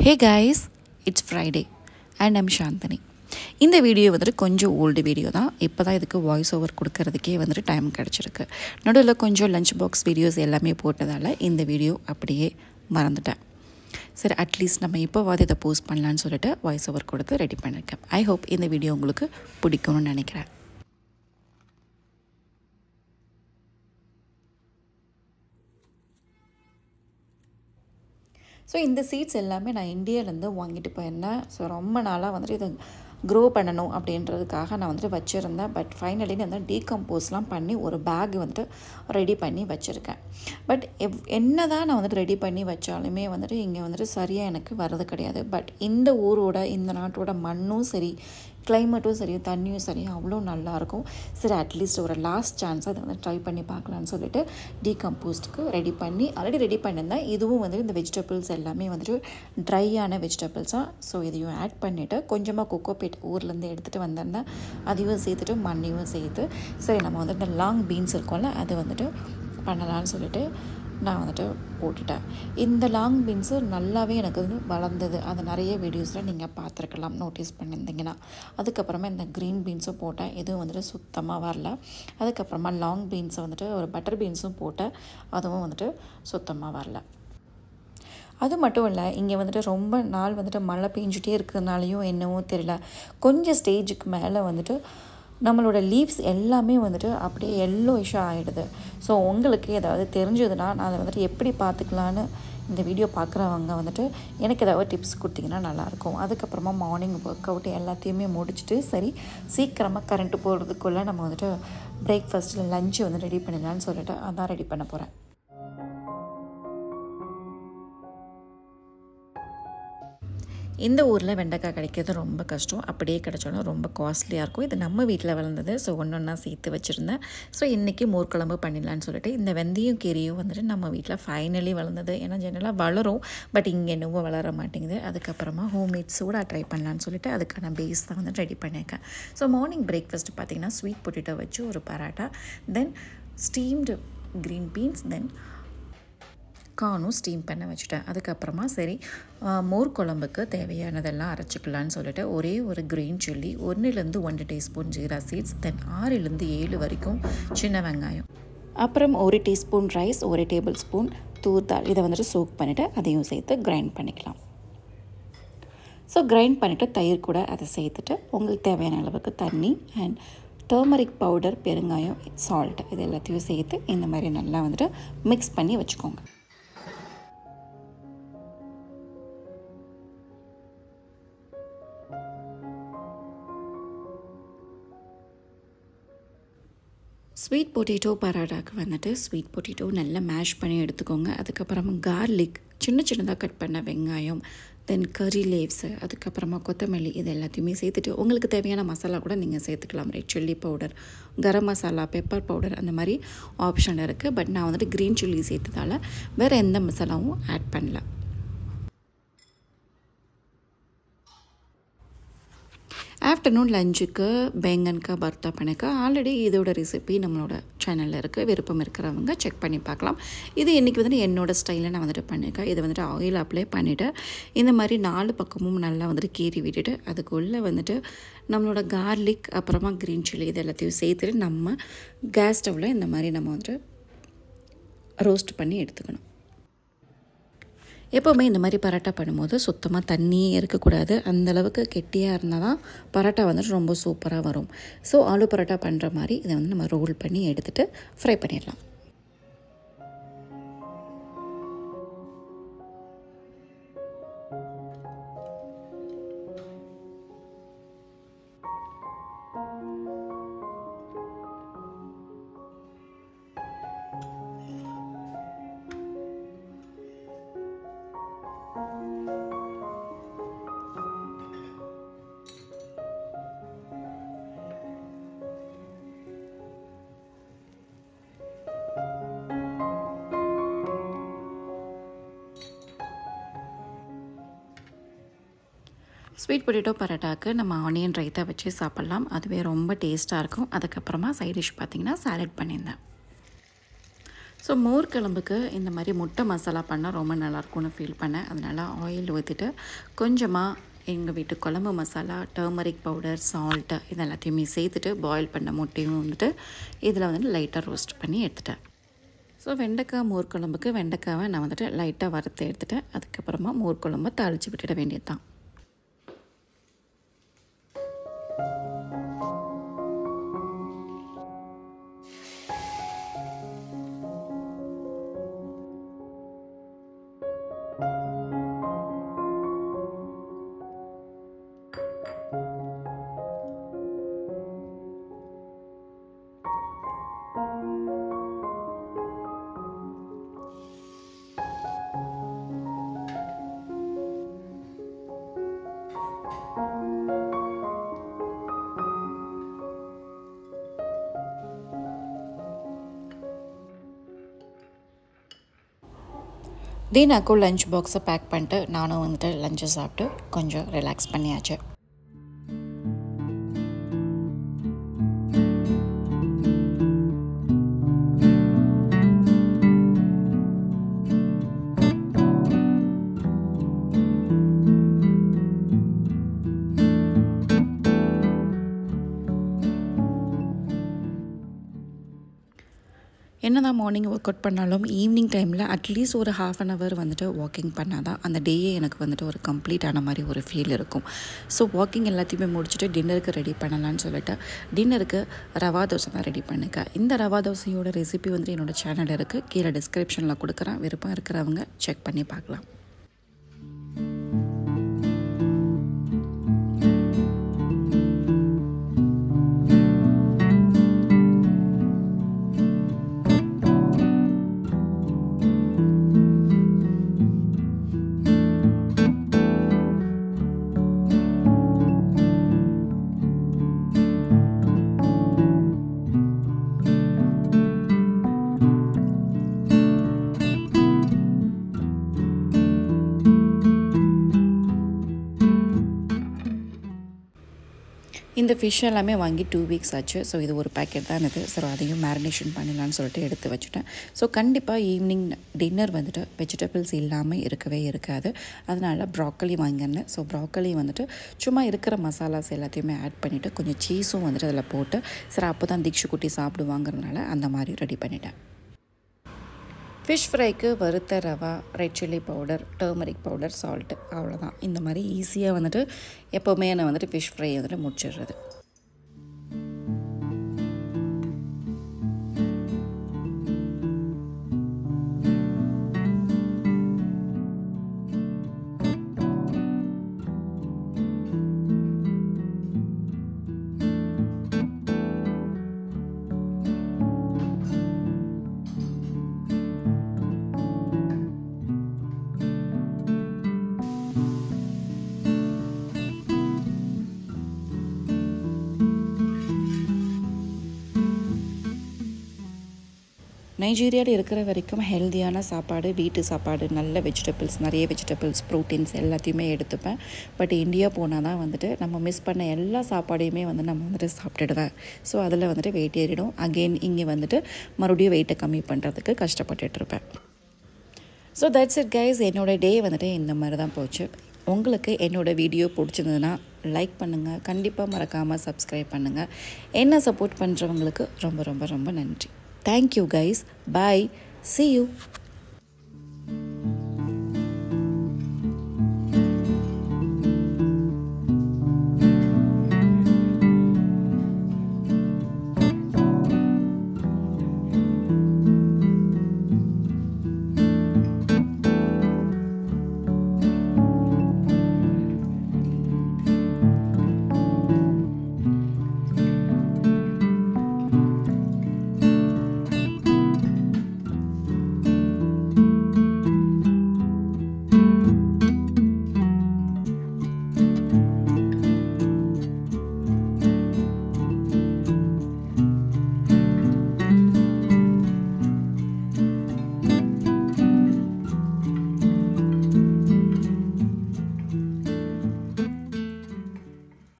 Hey guys, it's Friday and I'm Shantani. இந்த video வந்துட்டு கொஞ்சம் ஓல்டு வீடியோ தான். இப்போ தான் இதுக்கு வாய்ஸ் ஓவர் கொடுக்கறதுக்கே வந்துட்டு டைம் கிடச்சிருக்கு. நடுவில் கொஞ்சம் லஞ்ச் பாக்ஸ் வீடியோஸ் எல்லாமே போட்டதால் இந்த வீடியோ அப்படியே மறந்துட்டேன். சரி, அட்லீஸ்ட் நம்ம இப்போவாது இதை போஸ்ட் பண்ணலான்னு சொல்லிட்டு வாய்ஸ் ஓவர் கொடுத்து ரெடி பண்ணியிருக்கேன். ஐ ஹோப் இந்த வீடியோ உங்களுக்கு பிடிக்கும்னு நினைக்கிறேன். ஸோ இந்த சீட்ஸ் எல்லாமே நான் இந்தியாவிலேருந்து வாங்கிட்டு போயிருந்தேன். ஸோ ரொம்ப நாளாக வந்துட்டு இதை க்ரோ பண்ணணும் அப்படின்றதுக்காக நான் வந்துட்டு வச்சுருந்தேன். பட் ஃபைனலி நான் வந்து டீகம்போஸ்லாம் பண்ணி ஒரு பேக் வந்துட்டு ரெடி பண்ணி வச்சுருக்கேன். பட் என்ன தான் நான் வந்துட்டு ரெடி பண்ணி வச்சாலுமே வந்துட்டு இங்கே வந்துட்டு சரியாக எனக்கு வர்றது கிடையாது. பட் இந்த ஊரோட இந்த நாட்டோட மண்ணும் சரி, கிளைமேட்டும் சரி, தண்ணியும் சரி அவ்வளோ நல்லாயிருக்கும். சரி, அட்லீஸ்ட் ஒரு லாஸ்ட் சான்ஸ் அதை வந்து ட்ரை பண்ணி பார்க்கலான்னு சொல்லிட்டு டீகம்போஸ்ட்டுக்கு ஆல்ரெடி ரெடி பண்ணியிருந்தேன். இதுவும் வந்து இந்த வெஜிடபிள்ஸ் எல்லாமே வந்துட்டு ட்ரையான வெஜிடபிள்ஸாக. ஸோ இதையும் ஆட் பண்ணிவிட்டு கொஞ்சமாக கொக்கோபீட் ஊர்லேருந்து எடுத்துகிட்டு வந்திருந்தேன். அதையும் சேர்த்துட்டு மண்ணையும் சேர்த்து சரி நம்ம வந்துட்டு இந்த லாங் பீன்ஸ் இருக்கும்ல அது வந்துட்டு பண்ணலான்னு சொல்லிட்டு நான் வந்துட்டு போட்டுட்டேன். இந்த லாங் பீன்ஸு நல்லாவே எனக்கு வந்து வளர்ந்தது. அது நிறைய வீடியோஸில் நீங்கள் பார்த்துருக்கலாம், நோட்டீஸ் பண்ணியிருந்தீங்கன்னா. அதுக்கப்புறமா இந்த க்ரீன் பீன்ஸும் போட்டேன், எதுவும் வந்துட்டு சுத்தமாக வரல. அதுக்கப்புறமா லாங் பீன்ஸை வந்துட்டு ஒரு பட்டர் பீன்ஸும் போட்டேன், அதுவும் வந்துட்டு சுத்தமாக வரல. அது மட்டும் இல்லை, இங்கே வந்துட்டு ரொம்ப நாள் வந்துட்டு மழை பெஞ்சிட்டே இருக்கிறதுனாலையும் என்னவோ தெரியல, கொஞ்சம் ஸ்டேஜுக்கு மேலே வந்துட்டு நம்மளோட லீவ்ஸ் எல்லாமே வந்துட்டு அப்படியே எல்லோயிஷாக ஆகிடுது. ஸோ உங்களுக்கு ஏதாவது தெரிஞ்சதுன்னா நான் அதை வந்துட்டு எப்படி பார்த்துக்கலான்னு இந்த வீடியோ பார்க்குறவங்க வந்துட்டு எனக்கு ஏதாவது டிப்ஸ் கொடுத்தீங்கன்னா நல்லாயிருக்கும். அதுக்கப்புறமா மார்னிங் ஒர்க் அவுட் எல்லாத்தையுமே முடிச்சுட்டு சரி சீக்கிரமாக கரண்ட்டு போகிறதுக்குள்ளே நம்ம வந்துட்டு பிரேக்ஃபாஸ்ட்டில் லஞ்சு வந்து ரெடி பண்ணிடலான்னு சொல்லிட்டு அதான் ரெடி பண்ண போகிறேன். இந்த ஊரில் வெண்டைக்காய் கிடைக்கிறது ரொம்ப கஷ்டம். அப்படியே கிடைச்சாலும் ரொம்ப காஸ்ட்லியாக இருக்கும். இது நம்ம வீட்டில் வளர்ந்தது. ஸோ ஒன்றா சேர்த்து வச்சுருந்தேன். ஸோ இன்றைக்கி மோர் குழம்பு பண்ணிடலான்னு சொல்லிட்டு இந்த வெந்தயம் கீரையும் வந்துட்டு நம்ம வீட்டில் ஃபைனலி வளர்ந்தது. ஏன்னா ஜெனரலாக வளரும், பட் இங்கே என்னவோ வளர மாட்டேங்குது. அதுக்கப்புறமா ஹோம்மேட் சூடாக ட்ரை பண்ணலான்னு சொல்லிட்டு அதுக்கான பேஸ் தான் வந்து ரெடி பண்ணியிருக்கேன். ஸோ மார்னிங் பிரேக்ஃபாஸ்ட் பார்த்திங்கன்னா ஸ்வீட் பொட்டேட்டோ வச்சு ஒரு பராட்டா, தென் ஸ்டீம்டு க்ரீன் பீன்ஸ், தென் கார்னும் ஸ்டீம் பண்ண வச்சுட்டேன். அதுக்கப்புறமா சரி மோர் குழம்புக்கு தேவையானதெல்லாம் அரைச்சிக்கலான்னு சொல்லிட்டு ஒரே ஒரு green chilli, 1-1 teaspoon jeera seeds, then 6-7 வரைக்கும் சின்ன வெங்காயம், அப்புறம் 1 டீஸ்பூன் ரைஸ், 1 டேபிள் ஸ்பூன் தூர் தால், இதை வந்துட்டு சோக் பண்ணிவிட்டு அதையும் சேர்த்து கிரைண்ட் பண்ணிக்கலாம். ஸோ கிரைண்ட் பண்ணிவிட்டு தயிர் கூட அதை சேர்த்துட்டு உங்களுக்கு தேவையான அளவுக்கு தண்ணி அண்ட் டர்மரிக் பவுடர், பெருங்காயம், சால்ட் இது எல்லாத்தையும் சேர்த்து இந்த மாதிரி நல்லா வந்துட்டு மிக்ஸ் பண்ணி வச்சுக்கோங்க. ஸ்வீட் பொட்டேட்டோ பரோட்டாவுக்கு வந்துட்டு ஸ்வீட் பொட்டேட்டோ நல்லா மேஷ் பண்ணி எடுத்துக்கோங்க. அதுக்கப்புறமா கார்லிக், சின்னதாக கட் பண்ண வெங்காயம், தென் கறி லீவ்ஸு, அதுக்கப்புறமா கொத்தமல்லி இது எல்லாத்தையுமே சேர்த்துட்டு உங்களுக்கு தேவையான மசாலா கூட நீங்கள் சேர்த்துக்கலாம். Red chilli powder, garam masala, pepper powder அந்த மாதிரி ஆப்ஷன் இருக்குது. பட் நான் வந்துட்டு க்ரீன் சில்லி சேர்த்ததால் வேறு எந்த மசாலாவும் ஆட் பண்ணல. ஆஃப்டர்நூன் லஞ்சுக்கு பேங்கன்கா பர்த்தா பண்ணிக்க ஆல்ரெடி இதோட ரெசிபி நம்மளோட சேனலில் இருக்குது. விருப்பம் இருக்கிறவங்க செக் பண்ணி பார்க்கலாம். இது இன்றைக்கி வந்துட்டு என்னோடய ஸ்டைலில் நான் வந்துட்டு பண்ணியிருக்கேன். இதை வந்துட்டு ஆயில் அப்ளை பண்ணிவிட்டு இந்த மாதிரி 4 பக்கமும் நல்லா வந்துட்டு கீறி விட்டுட்டு அதுக்குள்ளே வந்துட்டு நம்மளோட கார்லிக் அப்புறமா க்ரீன் சில்லி இது எல்லாத்தையும் சேர்த்துட்டு நம்ம கேஸ் ஸ்டவ்வில் இந்த மாதிரி நம்ம வந்துட்டு ரோஸ்ட் பண்ணி எடுத்துக்கணும். எப்போவுமே இந்த மாதிரி பரோட்டா பண்ணும்போது சுத்தமாக தண்ணியே இருக்கக்கூடாது. அந்தளவுக்கு கெட்டியாக இருந்தால் தான் பரோட்டா வந்துட்டு ரொம்ப சூப்பராக வரும். ஸோ ஆலு பரோட்டா பண்ணுற மாதிரி இதை வந்து நம்ம ரோல் பண்ணி எடுத்துகிட்டு ஃப்ரை பண்ணிடலாம். ஸ்வீட் பொட்டேட்டோ பரோட்டாவுக்கு நம்ம ஆனியன் ரைத்தா வச்சு சாப்பிட்லாம். அதுவே ரொம்ப டேஸ்ட்டாக இருக்கும். அதுக்கப்புறமா சைட் டிஷ் பார்த்திங்கன்னா சாலட் பண்ணியிருந்தேன். ஸோ மோர் குழம்புக்கு இந்த மாதிரி முட்டை மசாலா பண்ணால் ரொம்ப நல்லாயிருக்கும்னு ஃபீல் பண்ணேன். அதனால் ஆயில் ஊற்றிட்டு கொஞ்சமாக எங்கள் வீட்டு குழம்பு மசாலா, டர்மரிக் பவுடர், சால்ட்டு இது எல்லாத்தையுமே சேர்த்துட்டு பாயில் பண்ண முட்டையும் வந்துட்டு இதில் வந்துட்டு லைட்டாக ரோஸ்ட் பண்ணி எடுத்துட்டேன். ஸோ வெண்டைக்காய் மோர் குழம்புக்கு வெண்டைக்காவை நான் வந்துட்டு லைட்டாக வறுத்து எடுத்துட்டேன். அதுக்கப்புறமா மோர் குழம்பை தாளித்து விட்டுட வேண்டியது தான். தீனாக்கும் லஞ்ச் பாக்ஸை பேக் பண்ணிட்டு நானும் வந்துட்டு லஞ்சை சாப்பிட்டு கொஞ்சம் ரிலாக்ஸ் பண்ணியாச்சு. என்ன தான் மார்னிங் ஒர்க் அவுட் பண்ணாலும் ஈவினிங் டைமில் அட்லீஸ்ட் ஒரு ½ வந்துட்டு வாக்கிங் பண்ணால் தான் அந்த டேயே எனக்கு வந்துட்டு ஒரு கம்ப்ளீட் ஆன மாதிரி ஒரு ஃபீல் இருக்கும். ஸோ வாக்கிங் எல்லாத்தையுமே முடிச்சுட்டு டின்னருக்கு ரெடி பண்ணலான்னு சொல்லிட்டு டின்னருக்கு ரவா தோசை தான் ரெடி பண்ணிக்க. இந்த ரவா தோசையோட ரெசிபி வந்துட்டு என்னோடய சேனல் இருக்குது, கீழே டிஸ்கிரிப்ஷனில் கொடுக்குறேன். விருப்பம் இருக்கிறவங்க செக் பண்ணி பார்க்கலாம். இந்த ஃபிஷ் எல்லாமே வாங்கி 2 வீக்ஸ் ஆச்சு. ஸோ இது ஒரு பேக்கெட் தான் இது. ஸோ அதையும் மேரினேஷன் பண்ணிடலான்னு சொல்லிட்டு எடுத்து வச்சுட்டேன். ஸோ கண்டிப்பாக ஈவினிங் டின்னர் வந்துட்டு வெஜிடபிள்ஸ் இல்லாமல் இருக்கவே இருக்காது. அதனால் ப்ராக்கலி வாங்கினேன். ஸோ ப்ராக்கலி வந்துட்டு சும்மா இருக்கிற மசாலாஸ் எல்லாத்தையுமே ஆட் பண்ணிவிட்டு கொஞ்சம் சீஸும் வந்துட்டு அதில் போட்டு சரி அப்போ தான் திக்ஷு குட்டி சாப்பிடுவாங்கிறதுனால அந்த மாதிரி ரெடி பண்ணிட்டேன். ஃபிஷ் ஃப்ரைக்கு வறுத்த rava, red chilli powder, turmeric powder, salt அவ்வளோதான். இந்த மாதிரி ஈஸியாக வந்துட்டு எப்போவுமே நான் வந்துட்டு ஃபிஷ் ஃப்ரை வந்துட்டு முடிச்சிடுறது. நைஜீரியாவில் இருக்கிற வரைக்கும் ஹெல்த்தியான சாப்பாடு, வீட்டு சாப்பாடு, நல்ல வெஜிடபிள்ஸ், நிறைய வெஜிடபிள்ஸ், ப்ரோட்டீன்ஸ் எல்லாத்தையுமே எடுத்துப்பேன். பட் இந்தியா போனால் தான் வந்துட்டு நம்ம மிஸ் பண்ண எல்லா சாப்பாடையுமே வந்து நம்ம வந்துட்டு சாப்பிட்டுடுவேன். ஸோ அதில் வந்துட்டு வெயிட் ஏறிடும். அகெயின் இங்கே வந்துட்டு மறுபடியும் வெயிட்டை கம்மி பண்ணுறதுக்கு கஷ்டப்பட்டுட்ருப்பேன். So that's it guys. என்னோடய டே வந்துட்டு இந்த மாதிரி தான் போச்சு. உங்களுக்கு என்னோடய வீடியோ பிடிச்சிருந்ததுன்னா லைக் பண்ணுங்கள், கண்டிப்பாக மறக்காமல் சப்ஸ்கிரைப் பண்ணுங்கள். என்ன சப்போர்ட் பண்ணுறவங்களுக்கு ரொம்ப ரொம்ப ரொம்ப நன்றி. Thank you guys. Bye. See you.